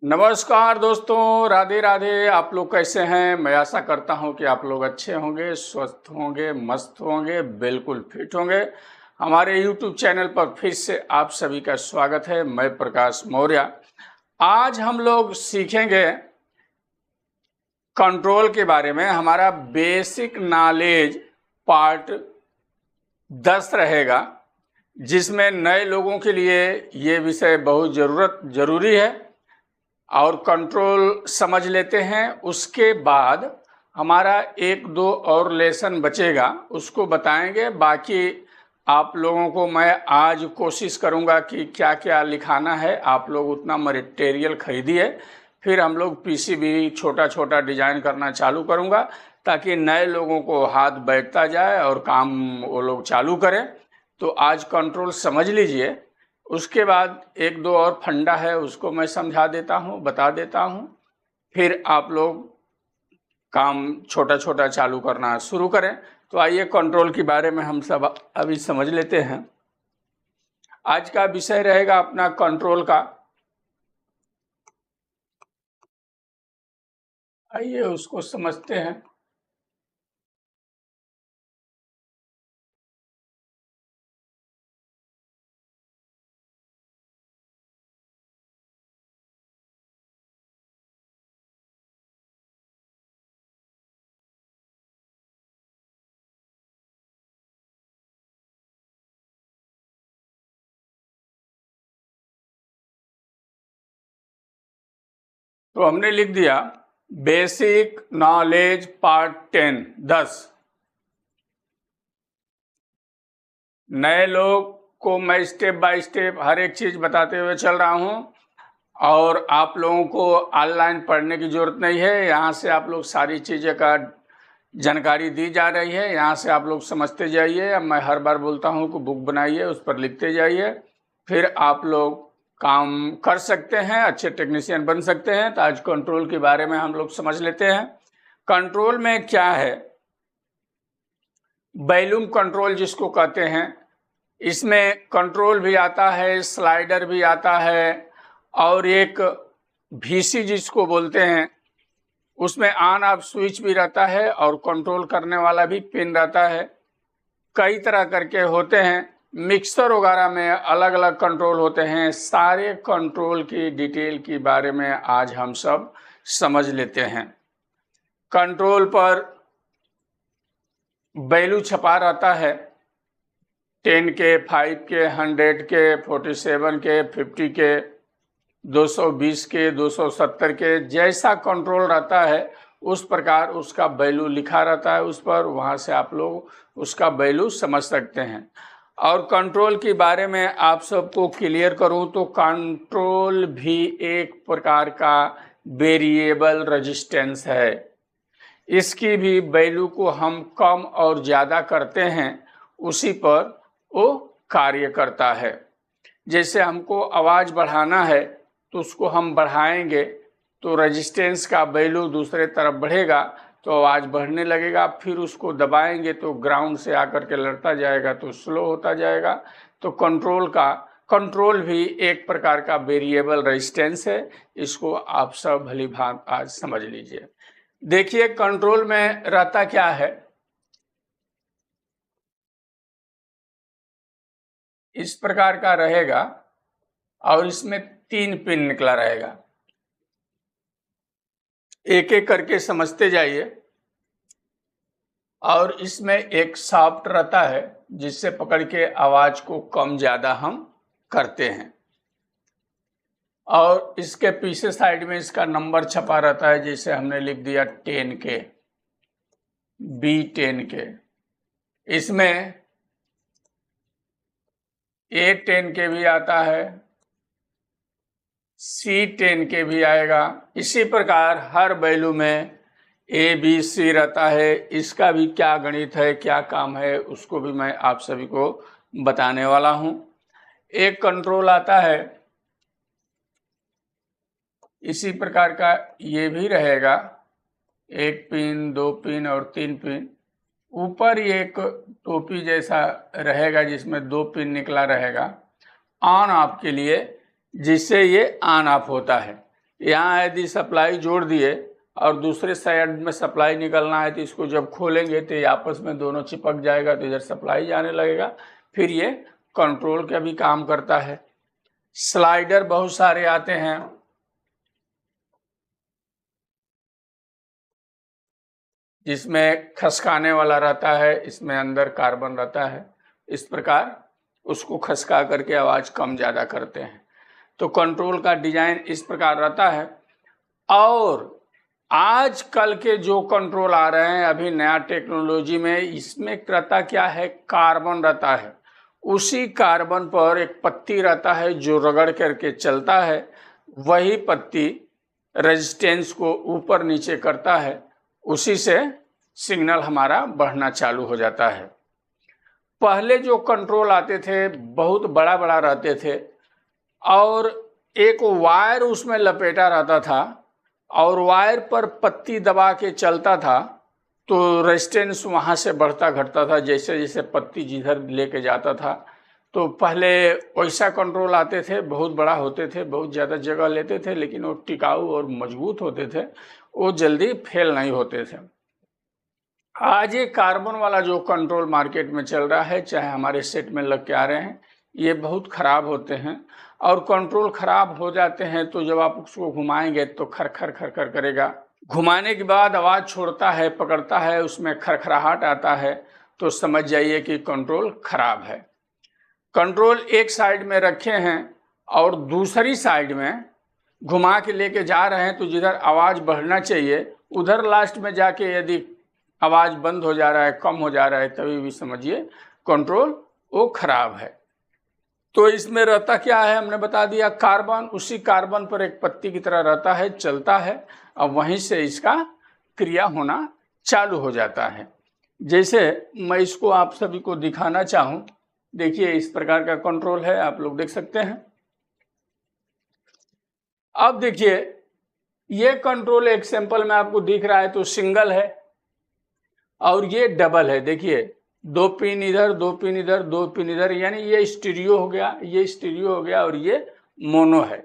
नमस्कार दोस्तों, राधे राधे। आप लोग कैसे हैं? मैं आशा करता हूं कि आप लोग अच्छे होंगे, स्वस्थ होंगे, मस्त होंगे, बिल्कुल फिट होंगे। हमारे YouTube चैनल पर फिर से आप सभी का स्वागत है। मैं प्रकाश मौर्य। आज हम लोग सीखेंगे कंट्रोल के बारे में। हमारा बेसिक नॉलेज पार्ट 10 रहेगा, जिसमें नए लोगों के लिए ये विषय बहुत जरूरी है और कंट्रोल समझ लेते हैं। उसके बाद हमारा एक दो और लेसन बचेगा, उसको बताएंगे। बाकी आप लोगों को मैं आज कोशिश करूंगा कि क्या क्या लिखाना है। आप लोग उतना मटेरियल खरीदिए, फिर हम लोग पीसीबी छोटा छोटा डिजाइन करना चालू करूंगा, ताकि नए लोगों को हाथ बैठता जाए और काम वो लोग चालू करें। तो आज कंट्रोल समझ लीजिए। उसके बाद एक दो और फंडा है, उसको मैं समझा देता हूँ, बता देता हूँ। फिर आप लोग काम छोटा छोटा चालू करना शुरू करें। तो आइए कंट्रोल के बारे में हम सब अभी समझ लेते हैं। आज का विषय रहेगा अपना कंट्रोल का। आइए उसको समझते हैं। तो हमने लिख दिया बेसिक नॉलेज पार्ट 10। नए लोग को मैं स्टेप बाय स्टेप हर एक चीज बताते हुए चल रहा हूं, और आप लोगों को ऑनलाइन पढ़ने की जरूरत नहीं है। यहाँ से आप लोग सारी चीज़ें का जानकारी दी जा रही है, यहाँ से आप लोग समझते जाइए। अब मैं हर बार बोलता हूँ कि बुक बनाइए, उस पर लिखते जाइए, फिर आप लोग काम कर सकते हैं, अच्छे टेक्नीशियन बन सकते हैं। तो आज कंट्रोल के बारे में हम लोग समझ लेते हैं। कंट्रोल में क्या है? वॉल्यूम कंट्रोल जिसको कहते हैं, इसमें कंट्रोल भी आता है, स्लाइडर भी आता है, और एक VC जिसको बोलते हैं, उसमें ऑन ऑफ स्विच भी रहता है और कंट्रोल करने वाला भी पिन रहता है। कई तरह करके होते हैं। मिक्सर वगैरह में अलग अलग कंट्रोल होते हैं। सारे कंट्रोल की डिटेल के बारे में आज हम सब समझ लेते हैं। कंट्रोल पर वैल्यू छपा रहता है, 10 के, 5 के, 100 के, 47 के, 50 के, 220 के, 270 के। जैसा कंट्रोल रहता है उस प्रकार उसका वैल्यू लिखा रहता है उस पर। वहां से आप लोग उसका वैल्यू समझ सकते हैं। और कंट्रोल के बारे में आप सबको क्लियर करूं तो कंट्रोल भी एक प्रकार का वेरिएबल रेजिस्टेंस है। इसकी भी वैल्यू को हम कम और ज़्यादा करते हैं, उसी पर वो कार्य करता है। जैसे हमको आवाज़ बढ़ाना है तो उसको हम बढ़ाएंगे तो रेजिस्टेंस का वैल्यू दूसरे तरफ बढ़ेगा, तो आवाज़ बढ़ने लगेगा। फिर उसको दबाएंगे तो ग्राउंड से आकर के लड़ता जाएगा, तो स्लो होता जाएगा। तो कंट्रोल भी एक प्रकार का वेरिएबल रेजिस्टेंस है। इसको आप सब भली भांति आज समझ लीजिए। देखिए कंट्रोल में रहता क्या है। इस प्रकार का रहेगा और इसमें 3 पिन निकला रहेगा। एक एक करके समझते जाइए। और इसमें एक सॉफ्ट रहता है, जिससे पकड़ के आवाज को कम ज्यादा हम करते हैं। और इसके पीछे साइड में इसका नंबर छपा रहता है, जैसे हमने लिख दिया 10 के, B10 के। इसमें A10 के भी आता है, C10 के भी आएगा। इसी प्रकार हर वैल्यू में ABC रहता है। इसका भी क्या गणित है, क्या काम है, उसको भी मैं आप सभी को बताने वाला हूं। एक कंट्रोल आता है इसी प्रकार का, ये भी रहेगा, 1 पिन, 2 पिन और 3 पिन। ऊपर एक टोपी जैसा रहेगा जिसमें 2 पिन निकला रहेगा ऑन ऑफ के लिए, जिससे ये ऑन ऑफ होता है। यहाँ यदि सप्लाई जोड़ दिए और दूसरे साइड में सप्लाई निकलना है तो इसको जब खोलेंगे तो ये आपस में दोनों चिपक जाएगा, तो इधर सप्लाई जाने लगेगा, फिर ये कंट्रोल का भी काम करता है। स्लाइडर बहुत सारे आते हैं, जिसमें खसकाने वाला रहता है, इसमें अंदर कार्बन रहता है, इस प्रकार उसको खसका करके आवाज़ कम ज़्यादा करते हैं। तो कंट्रोल का डिजाइन इस प्रकार रहता है। और आज कल के जो कंट्रोल आ रहे हैं अभी नया टेक्नोलॉजी में, इसमें रहता क्या है, कार्बन रहता है, उसी कार्बन पर एक पत्ती रहता है जो रगड़ करके चलता है, वही पत्ती रेजिस्टेंस को ऊपर नीचे करता है, उसी से सिग्नल हमारा बढ़ना चालू हो जाता है। पहले जो कंट्रोल आते थे बहुत बड़ा बड़ा रहते थे और एक वायर उसमें लपेटा रहता था और वायर पर पत्ती दबा के चलता था, तो रेजिस्टेंस वहाँ से बढ़ता घटता था जैसे जैसे पत्ती जिधर लेके जाता था। तो पहले वैसा कंट्रोल आते थे, बहुत बड़ा होते थे, बहुत ज़्यादा जगह लेते थे, लेकिन वो टिकाऊ और मजबूत होते थे, वो जल्दी फेल नहीं होते थे। आज ये कार्बन वाला जो कंट्रोल मार्केट में चल रहा है, चाहे हमारे सेट में लग के आ रहे हैं, ये बहुत ख़राब होते हैं और कंट्रोल ख़राब हो जाते हैं तो जब आप उसको घुमाएंगे तो खर खर खर खर करेगा। घुमाने के बाद आवाज़ छोड़ता है, पकड़ता है, उसमें खरखराहट आता है, तो समझ जाइए कि कंट्रोल ख़राब है। कंट्रोल एक साइड में रखे हैं और दूसरी साइड में घुमा के लेके जा रहे हैं, तो जिधर आवाज़ बढ़ना चाहिए उधर लास्ट में जाके यदि आवाज़ बंद हो जा रहा है, कम हो जा रहा है, तभी भी समझिए कंट्रोल वो खराब है। तो इसमें रहता क्या है, हमने बता दिया, कार्बन, उसी कार्बन पर एक पत्ती की तरह रहता है, चलता है और वहीं से इसका क्रिया होना चालू हो जाता है। जैसे मैं इसको आप सभी को दिखाना चाहूँ, देखिए इस प्रकार का कंट्रोल है, आप लोग देख सकते हैं। अब देखिए ये कंट्रोल एक सैंपल में आपको दिख रहा है तो सिंगल है और ये डबल है। देखिए 2 पिन इधर, 2 पिन इधर, 2 पिन इधर, यानी ये स्टीरियो हो गया, ये स्टीरियो हो गया और ये मोनो है।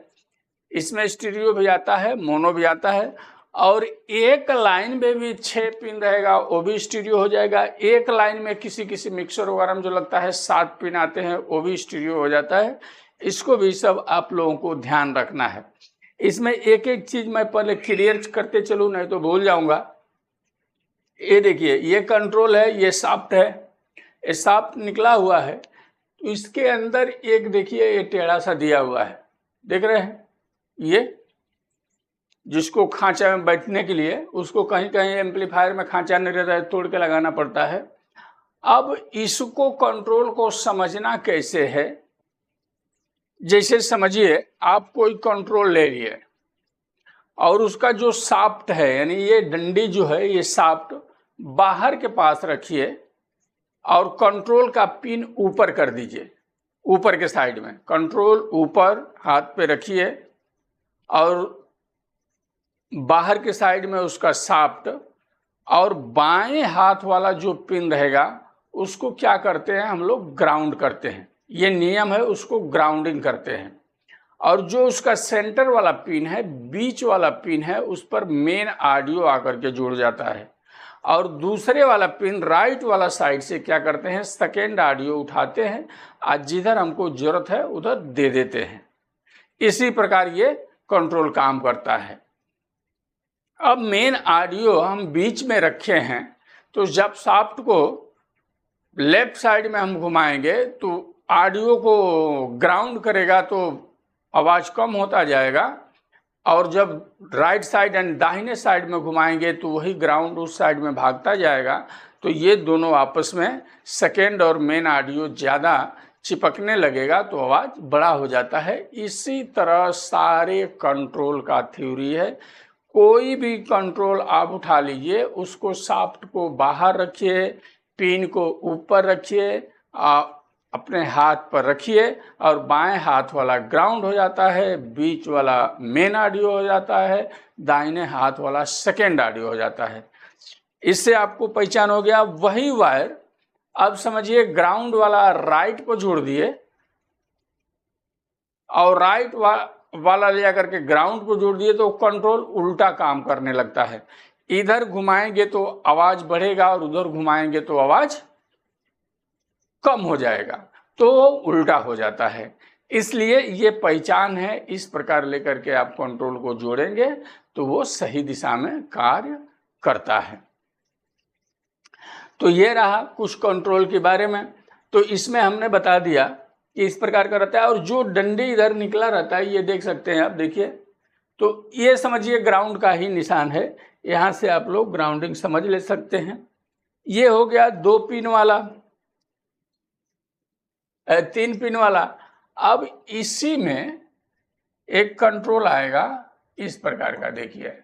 इसमें स्टीरियो भी आता है, मोनो भी आता है। और एक लाइन में भी 6 पिन रहेगा, वो भी स्टीरियो हो जाएगा। एक लाइन में किसी किसी मिक्सर वगैरह में जो लगता है 7 पिन आते हैं, वो भी स्टीरियो हो जाता है। इसको भी सब आप लोगों को ध्यान रखना है। इसमें एक एक चीज मैं पहले क्लियर करते चलूँ, नहीं तो भूल जाऊंगा। ये देखिए ये कंट्रोल है, ये शाफ्ट है, ये शाफ्ट निकला हुआ है, तो इसके अंदर एक देखिए ये टेढ़ा सा दिया हुआ है, देख रहे हैं, ये जिसको खांचा में बैठने के लिए, उसको कहीं कहीं एम्पलीफायर में खांचा नहीं रहता है, तोड़ के लगाना पड़ता है। अब इसको कंट्रोल को समझना कैसे है, जैसे समझिए आप कोई कंट्रोल ले लिए और उसका जो शाफ्ट है, यानी ये डंडी जो है, ये शाफ्ट बाहर के पास रखिए और कंट्रोल का पिन ऊपर कर दीजिए, ऊपर के साइड में कंट्रोल ऊपर हाथ पे रखिए और बाहर के साइड में उसका शाफ्ट, और बाएं हाथ वाला जो पिन रहेगा उसको क्या करते हैं हम लोग, ग्राउंड करते हैं। ये नियम है, उसको ग्राउंडिंग करते हैं। और जो उसका सेंटर वाला पिन है, बीच वाला पिन है, उस पर मेन ऑडियो आकर के जुड़ जाता है। और दूसरे वाला पिन राइट वाला साइड से क्या करते हैं, सेकेंड ऑडियो उठाते हैं, आज जिधर हमको जरूरत है उधर दे देते हैं। इसी प्रकार ये कंट्रोल काम करता है। अब मेन ऑडियो हम बीच में रखे हैं, तो जब शाफ्ट को लेफ्ट साइड में हम घुमाएंगे तो ऑडियो को ग्राउंड करेगा, तो आवाज़ कम होता जाएगा, और जब राइट साइड एंड दाहिने साइड में घुमाएंगे तो वही ग्राउंड उस साइड में भागता जाएगा। तो ये दोनों आपस में सेकेंड और मेन ऑडियो ज़्यादा चिपकने लगेगा तो आवाज़ बड़ा हो जाता है। इसी तरह सारे कंट्रोल का थ्योरी है। कोई भी कंट्रोल आप उठा लीजिए, उसको शाफ्ट को बाहर रखिए, पिन को ऊपर रखिए, अपने हाथ पर रखिए और बाएं हाथ वाला ग्राउंड हो जाता है, बीच वाला मेन ऑडियो हो जाता है, दाहिने हाथ वाला सेकेंड ऑडियो हो जाता है। इससे आपको पहचान हो गया। वही वायर अब समझिए ग्राउंड वाला राइट को जोड़ दिए और वाला ले जाकर के ग्राउंड को जोड़ दिए तो कंट्रोल उल्टा काम करने लगता है। इधर घुमाएंगे तो आवाज बढ़ेगा और उधर घुमाएंगे तो आवाज कम हो जाएगा, तो उल्टा हो जाता है। इसलिए ये पहचान है, इस प्रकार लेकर के आप कंट्रोल को जोड़ेंगे तो वो सही दिशा में कार्य करता है। तो ये रहा कुछ कंट्रोल के बारे में। तो इसमें हमने बता दिया कि इस प्रकार का रहता है, और जो डंडे इधर निकला रहता है ये देख सकते हैं आप, देखिए, तो ये समझिए ग्राउंड का ही निशान है। यहाँ से आप लोग ग्राउंडिंग समझ ले सकते हैं। ये हो गया 2 पिन वाला, 3 पिन वाला। अब इसी में एक कंट्रोल आएगा इस प्रकार का, देखिए,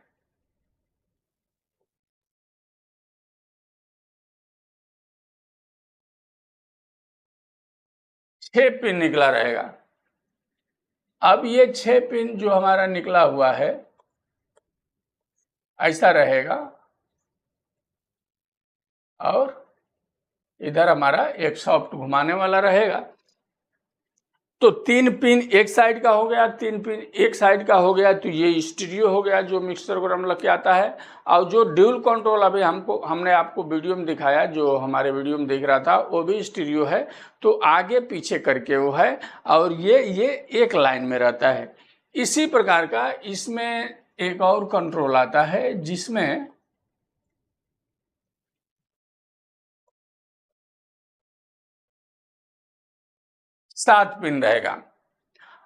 छह पिन निकला रहेगा। अब ये 6 पिन जो हमारा निकला हुआ है ऐसा रहेगा, और इधर हमारा एक सॉफ्ट घुमाने वाला रहेगा। तो 3 पिन एक साइड का हो गया, 3 पिन एक साइड का हो गया, तो ये स्टीरियो हो गया जो मिक्सर को लग के आता है। और जो ड्यूल कंट्रोल अभी हमने आपको वीडियो में दिखाया, जो हमारे वीडियो में देख रहा था, वो भी स्टीरियो है। तो आगे पीछे करके वो है, और ये एक लाइन में रहता है। इसी प्रकार का इसमें एक और कंट्रोल आता है जिसमें सात पिन रहेगा।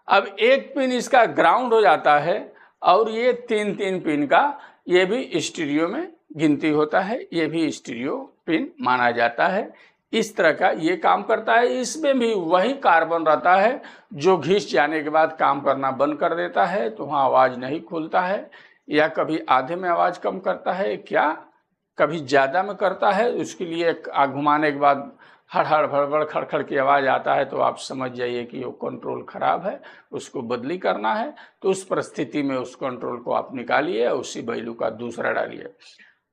अब एक पिन इसका ग्राउंड हो जाता है, और ये 3 पिन का ये भी स्टीरियो में गिनती होता है, ये भी स्टीरियो पिन माना जाता है। इस तरह का ये काम करता है। इसमें भी वही कार्बन रहता है जो घिस जाने के बाद काम करना बंद कर देता है, तो वहाँ आवाज़ नहीं खुलता है, या कभी आधे में आवाज़ कम करता है, क्या कभी ज़्यादा में करता है। उसके लिए घुमाने के बाद हड़ हड़ भड़बड़ खड़खड़ की आवाज़ आता है, तो आप समझ जाइए कि वो कंट्रोल खराब है, उसको बदली करना है। तो उस परिस्थिति में उस कंट्रोल को आप निकालिए, उसी वैल्यू का दूसरा डालिए।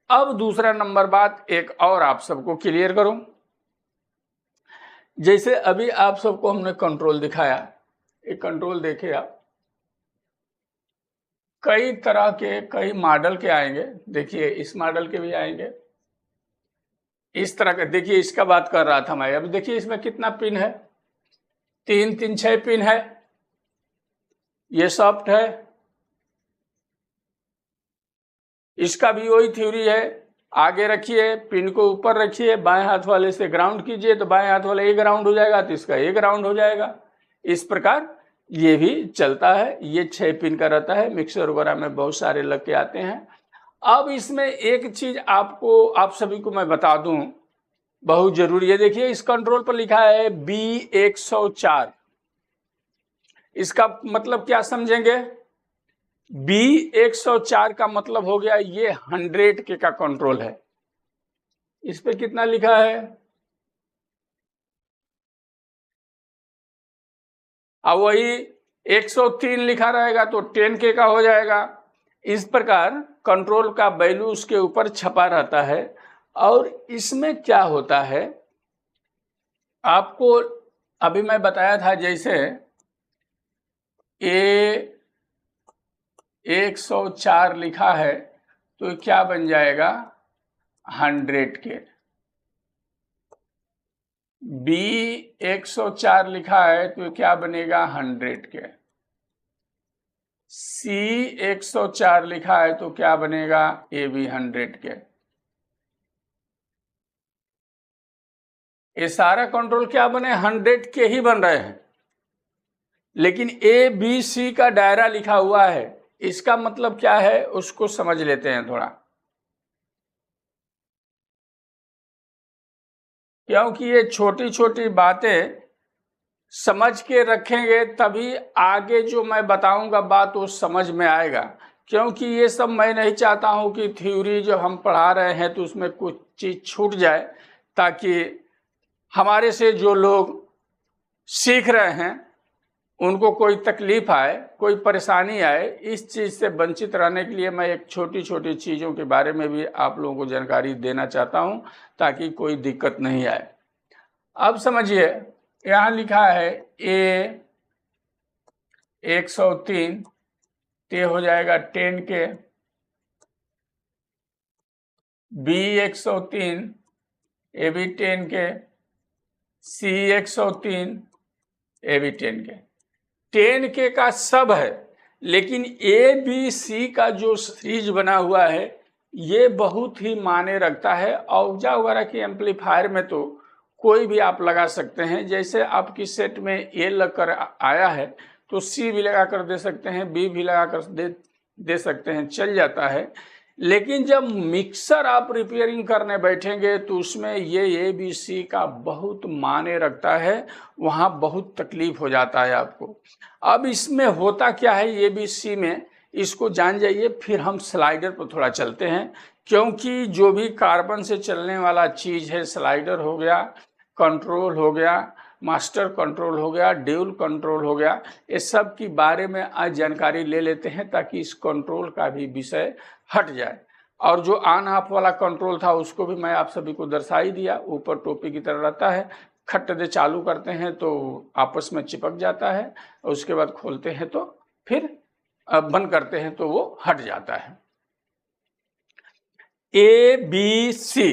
अब दूसरा नंबर बात एक और आप सबको क्लियर करूं। जैसे अभी आप सबको हमने कंट्रोल दिखाया, एक कंट्रोल देखे आप, कई तरह के कई मॉडल के आएंगे। देखिए इस मॉडल के भी आएंगे, इस तरह का। देखिए इसका बात कर रहा था मैं। अब देखिए इसमें कितना पिन है, 6 पिन है। ये सॉफ्ट है, इसका भी वही थ्योरी है। आगे रखिए, पिन को ऊपर रखिए, बाएं हाथ वाले से ग्राउंड कीजिए तो बाएं हाथ वाला ये ग्राउंड हो जाएगा, तो इसका ये ग्राउंड हो जाएगा। इस प्रकार ये भी चलता है। ये 6 पिन का रहता है, मिक्सर वगैरह में बहुत सारे लग के आते हैं। अब इसमें एक चीज आप सभी को मैं बता दूं, बहुत जरूरी है। देखिए इस कंट्रोल पर लिखा है B104। इसका मतलब क्या समझेंगे? B104 का मतलब हो गया ये 100 के का कंट्रोल है। इस पे कितना लिखा है? अब वही 103 लिखा रहेगा तो 10 के का हो जाएगा। इस प्रकार कंट्रोल का वैल्यू उसके ऊपर छपा रहता है। और इसमें क्या होता है, आपको अभी मैं बताया था, जैसे A104 लिखा है तो क्या बन जाएगा? 100 के। B104 लिखा है तो क्या बनेगा? 100 के। C104 लिखा है तो क्या बनेगा? ये भी 100 के। ये सारा कंट्रोल क्या बने? 100 के ही बन रहे हैं। लेकिन ABC का दायरा लिखा हुआ है, इसका मतलब क्या है उसको समझ लेते हैं थोड़ा। क्योंकि ये छोटी छोटी बातें समझ के रखेंगे तभी आगे जो मैं बताऊंगा बात वो समझ में आएगा। क्योंकि ये सब मैं नहीं चाहता हूं कि थ्योरी जो हम पढ़ा रहे हैं तो उसमें कुछ चीज़ छूट जाए, ताकि हमारे से जो लोग सीख रहे हैं उनको कोई तकलीफ आए, कोई परेशानी आए। इस चीज़ से वंचित रहने के लिए मैं एक छोटी छोटी चीज़ों के बारे में भी आप लोगों को जानकारी देना चाहता हूं, ताकि कोई दिक्कत नहीं आए। अब समझिए, यहाँ लिखा है 103 ते हो जाएगा 10K, B 103 ये भी 10K, C 103 ये भी 10K। 10K का सब है, लेकिन ABC का जो सीरीज बना हुआ है ये बहुत ही मायने रखता है। औजा वगैरह के एम्पलीफायर में तो कोई भी आप लगा सकते हैं, जैसे आपकी सेट में ए लगकर आया है तो सी भी लगा कर दे सकते हैं, बी भी लगा कर दे सकते हैं, चल जाता है। लेकिन जब मिक्सर आप रिपेयरिंग करने बैठेंगे तो उसमें ये ABC का बहुत मायने रखता है, वहाँ बहुत तकलीफ हो जाता है आपको। अब इसमें होता क्या है ABC में, इसको जान जाइए, फिर हम स्लाइडर पर थोड़ा चलते हैं। क्योंकि जो भी कार्बन से चलने वाला चीज़ है, स्लाइडर हो गया, कंट्रोल हो गया, मास्टर कंट्रोल हो गया, ड्यूल कंट्रोल हो गया, ये सब की बारे में आज जानकारी ले लेते हैं ताकि इस कंट्रोल का भी विषय हट जाए। और जो ऑन ऑफ वाला कंट्रोल था उसको भी मैं आप सभी को दर्शा ही दिया, ऊपर टोपी की तरह रहता है, खट दे चालू करते हैं तो आपस में चिपक जाता है, उसके बाद खोलते हैं तो फिर बंद करते हैं तो वो हट जाता है। ABC।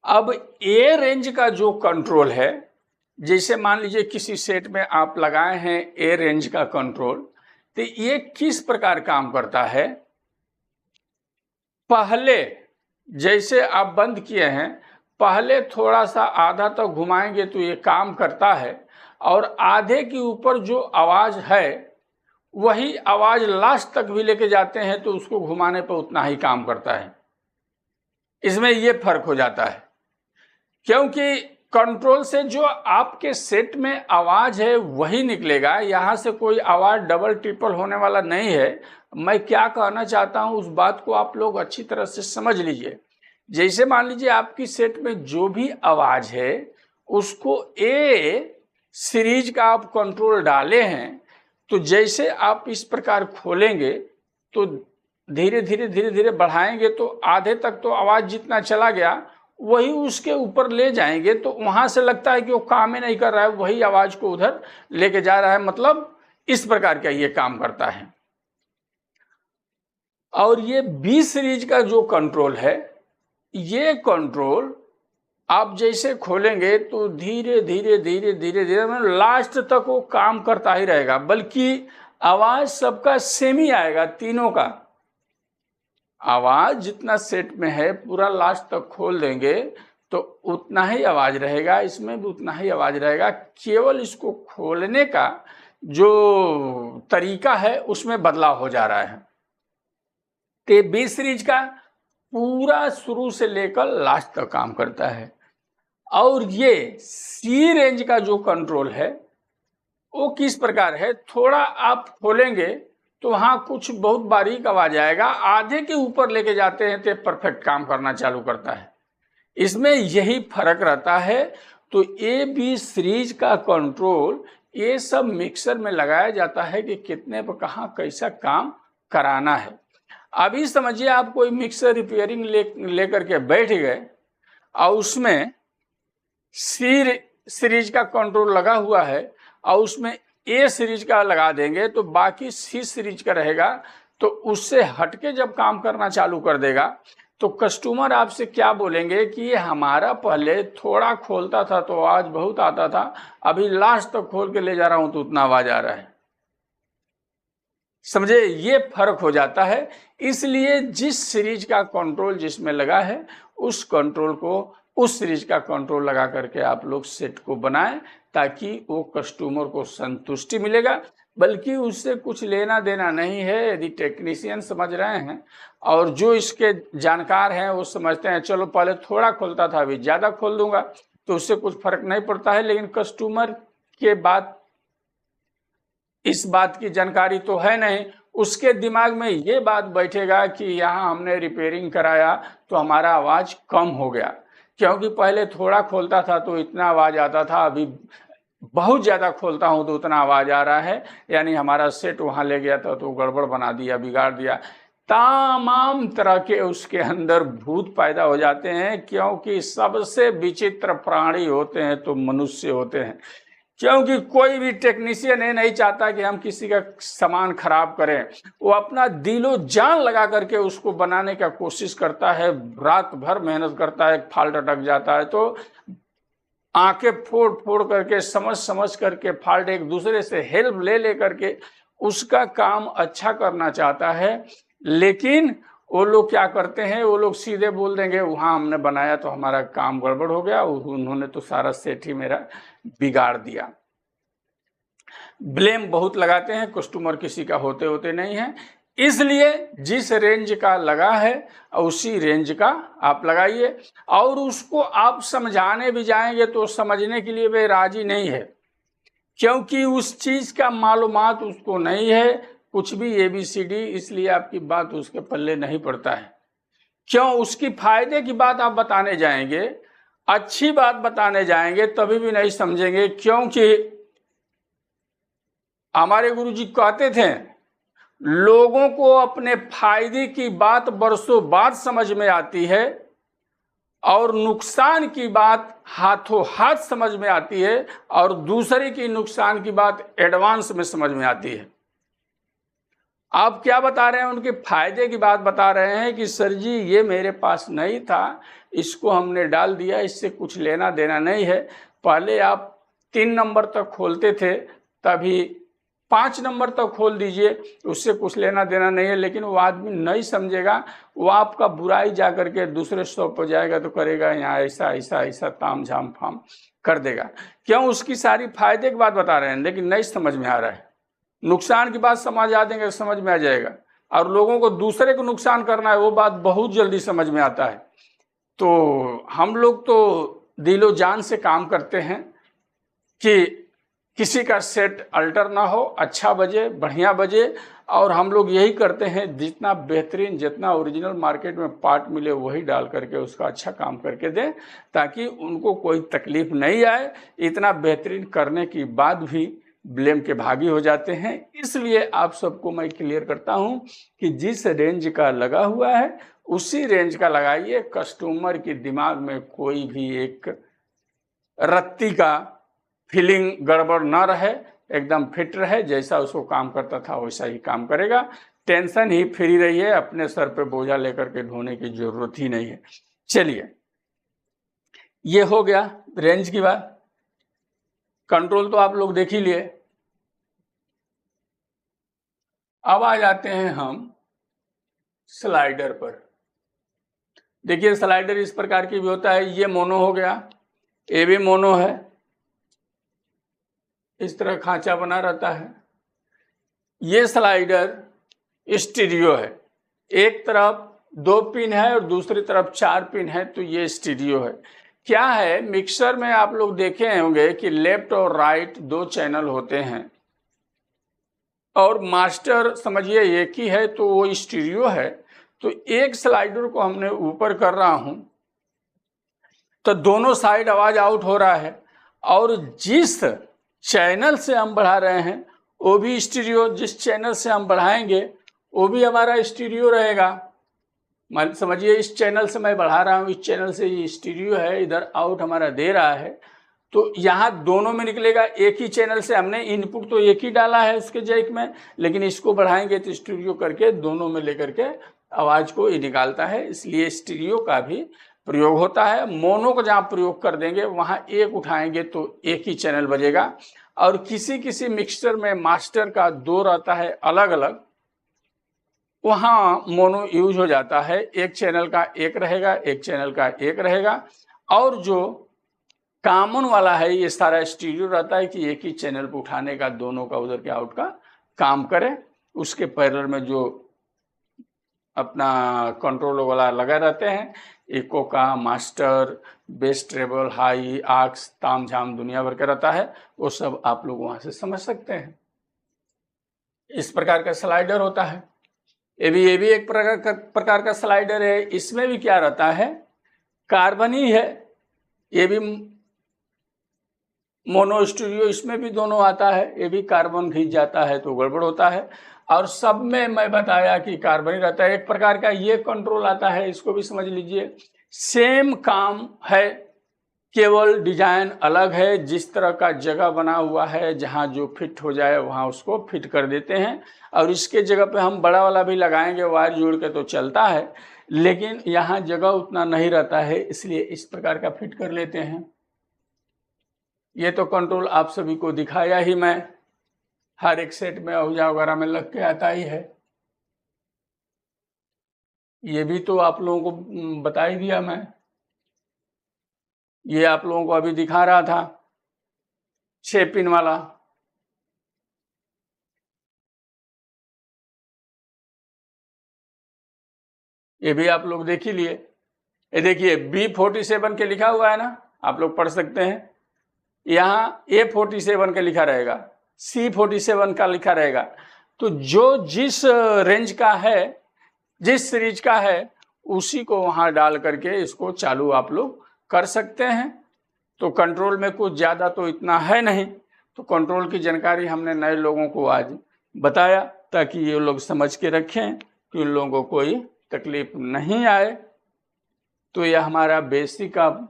अब ए रेंज का जो कंट्रोल है, जैसे मान लीजिए किसी सेट में आप लगाए हैं ए रेंज का कंट्रोल, तो ये किस प्रकार काम करता है। पहले जैसे आप बंद किए हैं, पहले थोड़ा सा आधा तक घुमाएंगे तो ये काम करता है, और आधे के ऊपर जो आवाज है वही आवाज लास्ट तक भी लेके जाते हैं तो उसको घुमाने पर उतना ही काम करता है। इसमें ये फर्क हो जाता है, क्योंकि कंट्रोल से जो आपके सेट में आवाज है वही निकलेगा, यहां से कोई आवाज डबल ट्रिपल होने वाला नहीं है। मैं क्या कहना चाहता हूं उस बात को आप लोग अच्छी तरह से समझ लीजिए। जैसे मान लीजिए आपकी सेट में जो भी आवाज है उसको ए सीरीज का आप कंट्रोल डाले हैं, तो जैसे आप इस प्रकार खोलेंगे तो धीरे धीरे बढ़ाएंगे तो आधे तक तो आवाज जितना चला गया वही उसके ऊपर ले जाएंगे, तो वहां से लगता है कि वो काम ही नहीं कर रहा है, वही आवाज को उधर लेके जा रहा है। मतलब इस प्रकार का ये काम करता है। और ये बी सीरीज का जो कंट्रोल है, ये कंट्रोल आप जैसे खोलेंगे तो धीरे धीरे मतलब लास्ट तक वो काम करता ही रहेगा, बल्कि आवाज सबका सेम ही आएगा, तीनों का आवाज जितना सेट में है पूरा लास्ट तक खोल देंगे तो उतना ही आवाज रहेगा, इसमें भी उतना ही आवाज रहेगा। केवल इसको खोलने का जो तरीका है उसमें बदलाव हो जा रहा है। तो बी सीरीज का पूरा शुरू से लेकर लास्ट तक काम करता है। और ये सी रेंज का जो कंट्रोल है वो किस प्रकार है, थोड़ा आप खोलेंगे तो वहां कुछ बहुत बारीक आवाज आएगा, आधे के ऊपर लेके जाते हैं तो परफेक्ट काम करना चालू करता है। इसमें यही फर्क रहता है। तो ए बी सीरीज का कंट्रोल ये सब मिक्सर में लगाया जाता है कि कितने पर कहाँ कैसा काम कराना है। अभी समझिए आप कोई मिक्सर रिपेयरिंग लेकर के बैठ गए और उसमें सी सीरीज का कंट्रोल लगा हुआ है और उसमें ए सीरीज का लगा देंगे तो बाकी सी सीरीज का रहेगा, तो उससे हटके जब काम करना चालू कर देगा तो कस्टमर आपसे क्या बोलेंगे कि ये हमारा पहले थोड़ा खोलता था तो आवाज बहुत आता था, अभी लास्ट तक खोल के ले जा रहा हूं तो उतना आवाज आ रहा है। समझे, ये फर्क हो जाता है। इसलिए जिस सीरीज का कंट्रोल जिसमें लगा है उस कंट्रोल को, उस सीरीज का कंट्रोल लगा करके आप लोग सेट को बनाएं ताकि वो कस्टमर को संतुष्टि मिलेगा, बल्कि उससे कुछ लेना देना नहीं है। यदि टेक्नीशियन समझ रहे हैं और जो इसके जानकार हैं वो समझते हैं चलो पहले थोड़ा खोलता था अभी ज़्यादा खोल दूंगा तो उससे कुछ फर्क नहीं पड़ता है, लेकिन कस्टमर के बाद इस बात की जानकारी तो है नहीं, उसके दिमाग में ये बात बैठेगा कि यहाँ हमने रिपेयरिंग कराया तो हमारा आवाज़ कम हो गया, क्योंकि पहले थोड़ा खोलता था तो इतना आवाज़ आता था, अभी बहुत ज़्यादा खोलता हूँ तो उतना आवाज़ आ रहा है, यानी हमारा सेट वहाँ ले गया था तो गड़बड़ बना दिया, बिगाड़ दिया। तमाम तरह के उसके अंदर भूत पैदा हो जाते हैं, क्योंकि सबसे विचित्र प्राणी होते हैं तो मनुष्य होते हैं। क्योंकि कोई भी टेक्नीशियन ये नहीं चाहता कि हम किसी का सामान खराब करें। वो अपना दिलो जान लगा करके उसको बनाने का कोशिश करता है, रात भर मेहनत करता है, फॉल्ट अटक जाता है तो आंखें फोड़ फोड़ करके, समझ समझ करके, फॉल्ट एक दूसरे से हेल्प ले ले करके उसका काम अच्छा करना चाहता है। लेकिन वो लोग क्या करते हैं, वो लोग सीधे बोल देंगे वहाँ हमने बनाया तो हमारा काम गड़बड़ हो गया, उन्होंने तो सारा सेट ही मेरा बिगाड़ दिया। ब्लेम बहुत लगाते हैं, कस्टमर किसी का होते होते नहीं है। इसलिए जिस रेंज का लगा है उसी रेंज का आप लगाइए, और उसको आप समझाने भी जाएंगे तो समझने के लिए वे राजी नहीं है, क्योंकि उस चीज का मालूमात उसको नहीं है कुछ भी ABCD, इसलिए आपकी बात उसके पल्ले नहीं पड़ता है। क्यों? उसकी फायदे की बात आप बताने जाएंगे, अच्छी बात बताने जाएंगे, तभी भी नहीं समझेंगे। क्योंकि हमारे गुरुजी कहते थे लोगों को अपने फायदे की बात बरसों बाद समझ में आती है और नुकसान की बात हाथों हाथ समझ में आती है, और दूसरे की नुकसान की बात एडवांस में समझ में आती है। आप क्या बता रहे हैं? उनके फायदे की बात बता रहे हैं कि सर जी ये मेरे पास नहीं था, इसको हमने डाल दिया, इससे कुछ लेना देना नहीं है। पहले आप 3 नंबर तक खोलते थे, तभी 5 नंबर तक खोल दीजिए, उससे कुछ लेना देना नहीं है। लेकिन वो आदमी नहीं समझेगा, वो आपका बुराई जा करके दूसरे शॉप पर जाएगा तो करेगा यहाँ ऐसा ऐसा ऐसा ताम झाम फाम कर देगा। क्यों? उसकी सारी फायदे की बात बता रहे हैं, लेकिन नहीं समझ में आ रहा है। नुकसान की बात समझ आ देंगे, समझ में आ जाएगा, और लोगों को दूसरे को नुकसान करना है वो बात बहुत जल्दी समझ में आता है। तो हम लोग तो दिलो जान से काम करते हैं कि किसी का सेट अल्टर ना हो, अच्छा बजे, बढ़िया बजे, और हम लोग यही करते हैं जितना बेहतरीन, जितना ओरिजिनल मार्केट में पार्ट मिले वही डाल करके उसका अच्छा काम करके दें, ताकि उनको कोई तकलीफ नहीं आए। इतना बेहतरीन करने के बाद भी ब्लेम के भागी हो जाते हैं। इसलिए आप सबको मैं क्लियर करता हूं कि जिस रेंज का लगा हुआ है उसी रेंज का लगाइए। कस्टमर के दिमाग में कोई भी एक रत्ती का फीलिंग गड़बड़ ना रहे, एकदम फिट रहे, जैसा उसको काम करता था वैसा ही काम करेगा। टेंशन ही फ्री रहिए, अपने सर पे बोझा लेकर के ढोने की जरूरत ही नहीं है। चलिए, ये हो गया रेंज की बात। कंट्रोल तो आप लोग देख ही लिए। अब आ जाते हैं हम स्लाइडर पर। देखिए स्लाइडर इस प्रकार की भी होता है, ये मोनो हो गया, ये भी मोनो है, इस तरह खांचा बना रहता है। ये स्लाइडर स्टीरियो है, एक तरफ 2 पिन है और दूसरी तरफ 4 पिन है, तो ये स्टीरियो है। क्या है, मिक्सर में आप लोग देखे होंगे कि लेफ्ट और राइट 2 चैनल होते हैं, और मास्टर समझिए एक ही है, तो वो स्टीरियो है। तो एक स्लाइडर को हमने ऊपर कर रहा हूं तो दोनों साइड आवाज आउट हो रहा है, और जिस चैनल से हम बढ़ा रहे हैं वो भी स्टीरियो, जिस चैनल से हम बढ़ाएंगे वो भी हमारा स्टीरियो रहेगा। समझिए इस चैनल से मैं बढ़ा रहा हूँ, इस चैनल से ये स्टीरियो है, इधर आउट हमारा दे रहा है, तो यहाँ दोनों में निकलेगा। एक ही चैनल से हमने इनपुट तो एक ही डाला है उसके जैक में, लेकिन इसको बढ़ाएंगे तो स्टीरियो करके दोनों में लेकर के आवाज को ये निकालता है, इसलिए स्टीरियो का भी प्रयोग होता है। मोनो को जहाँ प्रयोग कर देंगे वहाँ एक उठाएंगे तो एक ही चैनल बजेगा, और किसी किसी मिक्सचर में मास्टर का 2 रहता है अलग अलग, वहाँ मोनो यूज हो जाता है, एक चैनल का एक रहेगा, एक चैनल का एक रहेगा, और जो कॉमन वाला है ये सारा स्टीरियो रहता है कि एक ही चैनल पर उठाने का, दोनों का उधर के आउट का काम करे। उसके पैरेलल में जो अपना कंट्रोल वाला लगा रहते हैं, इको का, मास्टर, बेस, ट्रेबल, हाई, आक्स, ताम झाम दुनिया भर का रहता है, वो सब आप लोग वहां से समझ सकते हैं। इस प्रकार का स्लाइडर होता है। ये भी एक प्रकार का स्लाइडर है। इसमें भी क्या रहता है, कार्बन ही है, ये भी मोनो स्टीरियो, इसमें भी दोनों आता है, ये भी कार्बन खींच जाता है तो गड़बड़ होता है। और सब में मैं बताया कि कार्बन ही रहता है। एक प्रकार का ये कंट्रोल आता है, इसको भी समझ लीजिए, सेम काम है, केवल डिजाइन अलग है, जिस तरह का जगह बना हुआ है जहाँ जो फिट हो जाए वहाँ उसको फिट कर देते हैं। और इसके जगह पे हम बड़ा वाला भी लगाएंगे वायर जोड़ के तो चलता है, लेकिन यहाँ जगह उतना नहीं रहता है, इसलिए इस प्रकार का फिट कर लेते हैं। ये तो कंट्रोल आप सभी को दिखाया ही मैं, हर एक सेट में औजा वगैरह में लग के आता ही है। ये भी तो आप लोगों को बता ही दिया मैं, ये आप लोगों को अभी दिखा रहा था 6 पिन वाला। ये भी आप लोग देख ही लिए। ये देखिए B47 के लिखा हुआ है ना, आप लोग पढ़ सकते हैं। यहाँ A47 का लिखा रहेगा, C47 का लिखा रहेगा। तो जो जिस रेंज का है, जिस सीरीज का है, उसी को वहां डाल करके इसको चालू आप लोग कर सकते हैं। तो कंट्रोल में कुछ ज़्यादा तो इतना है नहीं, तो कंट्रोल की जानकारी हमने नए लोगों को आज बताया ताकि ये लोग समझ के रखें कि उन लोगों को कोई तकलीफ नहीं आए। तो यह हमारा बेसिक अब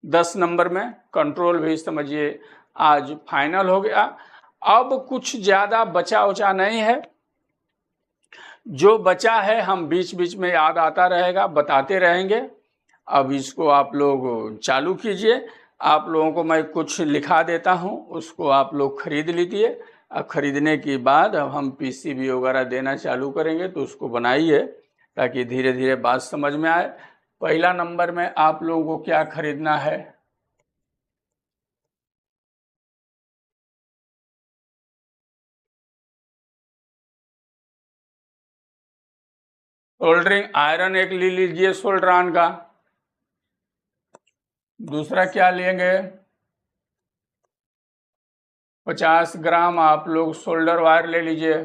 10 नंबर में कंट्रोल भी समझिए आज फाइनल हो गया। अब कुछ ज़्यादा बचा उचा नहीं है, जो बचा है हम बीच बीच में याद आता रहेगा, बताते रहेंगे। अब इसको आप लोग चालू कीजिए। आप लोगों को मैं कुछ लिखा देता हूं, उसको आप लोग खरीद लीजिए। अब खरीदने के बाद अब हम पीसीबी वगैरह देना चालू करेंगे, तो उसको बनाइए ताकि धीरे धीरे बात समझ में आए। पहला नंबर में आप लोगों को क्या खरीदना है? सोल्डरिंग आयरन एक ले लीजिए सोल्ड्रान का। दूसरा क्या लेंगे? 50 ग्राम आप लोग सोल्डर वायर ले लीजिए।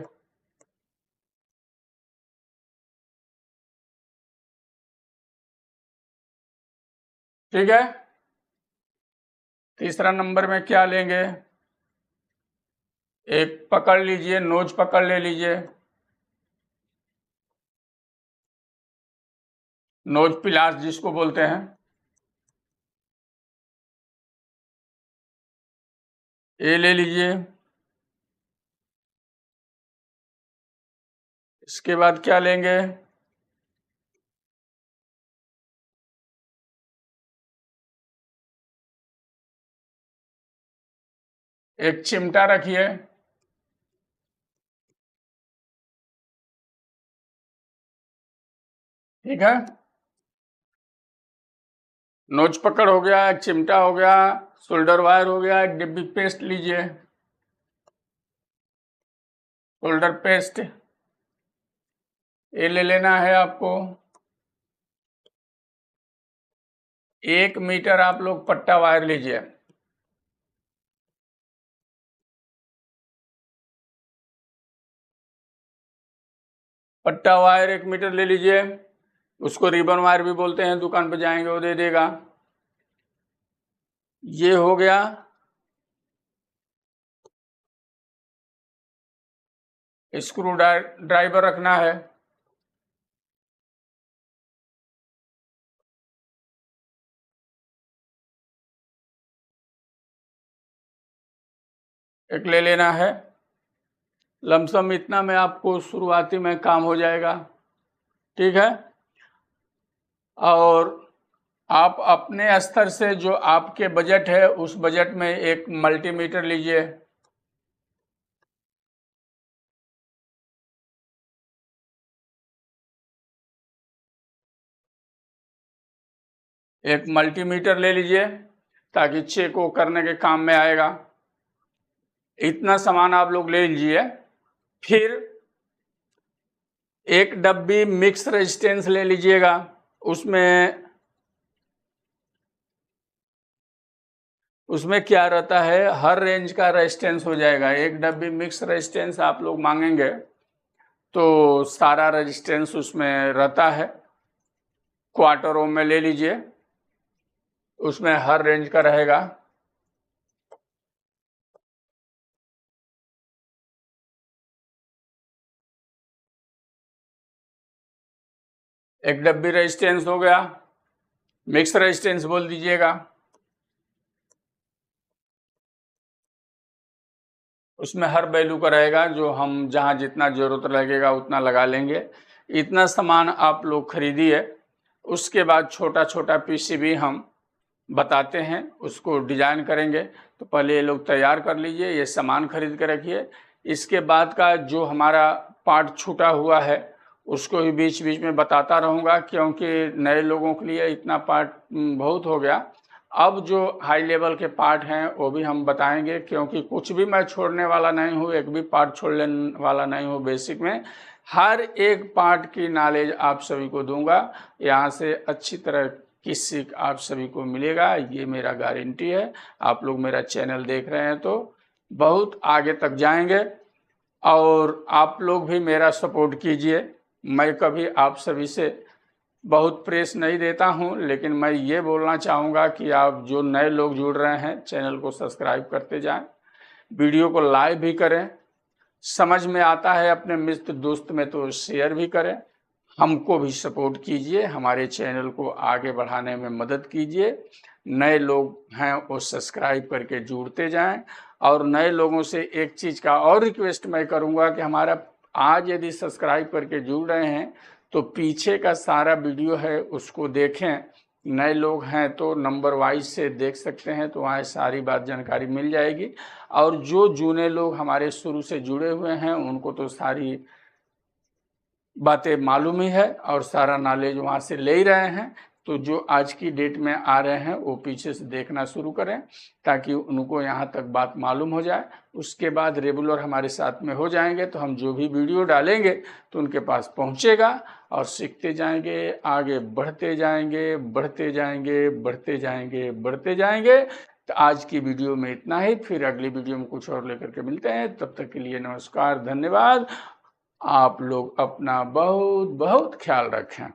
ठीक है। तीसरा नंबर में क्या लेंगे? एक पकड़ लीजिए, नोज पकड़ ले लीजिए, नोज पिलास जिसको बोलते हैं, ये ले लीजिए। इसके बाद क्या लेंगे? एक चिमटा रखिए। ठीक है, नोज पकड़ हो गया, एक चिमटा हो गया, शोल्डर वायर हो गया, एक डिब्बी पेस्ट लीजिए, शोल्डर पेस्ट ये ले लेना है आपको। 1 मीटर आप लोग पट्टा वायर लीजिए। पट्टा वायर 1 मीटर ले लीजिए, उसको रिबन वायर भी बोलते हैं, दुकान पर जाएंगे वो दे देगा। ये हो गया। स्क्रू ड्राइवर रखना है। एक ले लेना है। लमसम इतना में आपको शुरुआती में काम हो जाएगा। ठीक है, और आप अपने स्तर से जो आपके बजट है उस बजट में एक मल्टीमीटर लीजिए। एक मल्टीमीटर ले लीजिए ताकि चेक वो करने के काम में आएगा। इतना सामान आप लोग ले लीजिए। फिर एक डब्बी मिक्स रेजिस्टेंस ले लीजिएगा। उसमें क्या रहता है, हर रेंज का रेजिस्टेंस हो जाएगा। एक डब्बी मिक्स रेजिस्टेंस आप लोग मांगेंगे तो सारा रेजिस्टेंस उसमें रहता है। क्वार्टर ओम में ले लीजिए, उसमें हर रेंज का रहेगा। एक डब्बी रेजिस्टेंस हो गया। मिक्स रेजिस्टेंस बोल दीजिएगा। उसमें हर वैल्यू का रहेगा, जो हम जहाँ जितना ज़रूरत लगेगा उतना लगा लेंगे। इतना सामान आप लोग खरीदिए, उसके बाद छोटा छोटा पीसीबी हम बताते हैं, उसको डिजाइन करेंगे। तो पहले ये लोग तैयार कर लीजिए, ये सामान खरीद के रखिए। इसके बाद का जो हमारा पार्ट छूटा हुआ है उसको भी बीच बीच में बताता रहूँगा, क्योंकि नए लोगों के लिए इतना पार्ट बहुत हो गया। अब जो हाई लेवल के पार्ट हैं वो भी हम बताएंगे, क्योंकि कुछ भी मैं छोड़ने वाला नहीं हूँ, एक भी पार्ट छोड़ने वाला नहीं हूँ। बेसिक में हर एक पार्ट की नॉलेज आप सभी को दूंगा, यहाँ से अच्छी तरह की सीख आप सभी को मिलेगा, ये मेरा गारंटी है। आप लोग मेरा चैनल देख रहे हैं तो बहुत आगे तक जाएंगे, और आप लोग भी मेरा सपोर्ट कीजिए। मैं कभी आप सभी से बहुत प्रेस नहीं देता हूं, लेकिन मैं ये बोलना चाहूँगा कि आप जो नए लोग जुड़ रहे हैं चैनल को सब्सक्राइब करते जाएं, वीडियो को लाइक भी करें, समझ में आता है अपने मित्र दोस्त में तो शेयर भी करें। हमको भी सपोर्ट कीजिए, हमारे चैनल को आगे बढ़ाने में मदद कीजिए। नए लोग हैं वो सब्सक्राइब करके जुड़ते जाएं। और नए लोगों से एक चीज़ का और रिक्वेस्ट मैं करूंगा कि हमारा आज यदि सब्सक्राइब करके जुड़ रहे हैं तो पीछे का सारा वीडियो है उसको देखें। नए लोग हैं तो नंबर वाइज से देख सकते हैं, तो वहाँ सारी बात जानकारी मिल जाएगी। और जो जूने लोग हमारे शुरू से जुड़े हुए हैं उनको तो सारी बातें मालूम ही है और सारा नॉलेज वहाँ से ले ही रहे हैं। तो जो आज की डेट में आ रहे हैं वो पीछे से देखना शुरू करें, ताकि उनको यहाँ तक बात मालूम हो जाए। उसके बाद रेगुलर हमारे साथ में हो जाएंगे तो हम जो भी वीडियो डालेंगे तो उनके पास पहुँचेगा, और सीखते जाएंगे, आगे बढ़ते जाएंगे, बढ़ते जाएंगे, बढ़ते जाएंगे, बढ़ते जाएंगे। तो आज की वीडियो में इतना ही, फिर अगली वीडियो में कुछ और लेकर के मिलते हैं। तब तक के लिए नमस्कार, धन्यवाद। आप लोग अपना बहुत बहुत ख्याल रखें।